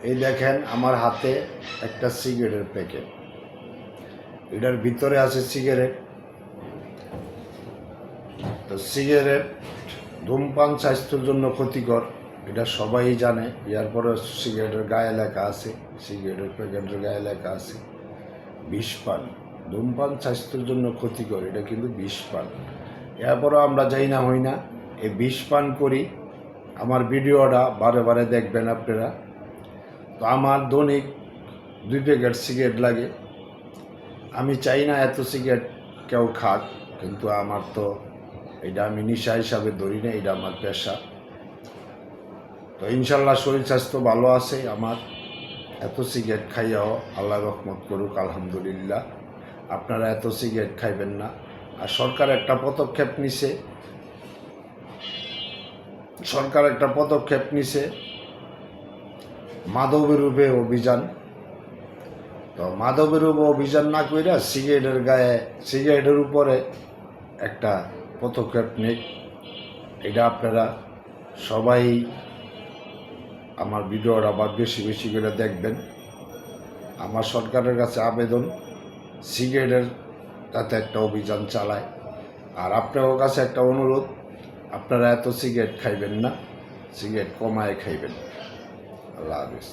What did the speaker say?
এই দেখেন আমার হাতে একটা সিগারেটের প্যাকেট, এটার ভিতরে আছে সিগারেট। তো সিগারেট ধূমপান স্বাস্থ্যের জন্য ক্ষতিকর, এটা সবাই জানে। এরপরে সিগারেটের গায়ে লেখা আছে, সিগারেটের প্যাকেটের গায়ে লেখা আছে বিষ পান। ধূমপান স্বাস্থ্যের জন্য ক্ষতিকর, এটা কিন্তু বিষ পান। এরপরও আমরা যাই না হই না এই বিষ পান করি। আমার ভিডিওটা বারে বারে দেখবেন আপনারা। তো আমার দৈনিক 2 প্যাকেট সিগারেট লাগে। আমি চাই না এত সিগারেট কেউ খাক, কিন্তু আমার তো এটা আমি নেশা হিসাবে ধরি না, এটা আমার পেশা। তো ইনশাল্লাহ শরীর স্বাস্থ্য ভালো আছে আমার। এত সিগারেট খাইয়াও আল্লাহ রহমত করুক, আলহামদুলিল্লাহ। আপনারা এত সিগারেট খাইবেন না। আর সরকার একটা পদক্ষেপ নিছে, মাদক বিরোধী অভিযান। তো মাদক বিরোধী অভিযান না কইরা সিগারেটের উপরে একটা পদক্ষেপ নেই। এটা আপনারা সবাই আমার ভিডিওটা আবার বেশি বেশি করে দেখবেন। আমার সরকারের কাছে আবেদন, সিগারেটের তাতে একটা অভিযান চালায়। আর আপনাদের কাছে একটা অনুরোধ, আপনারা এত সিগারেট খাইবেন না, সিগারেট কমায় খাইবেন। আল্লাহ হাফেজ।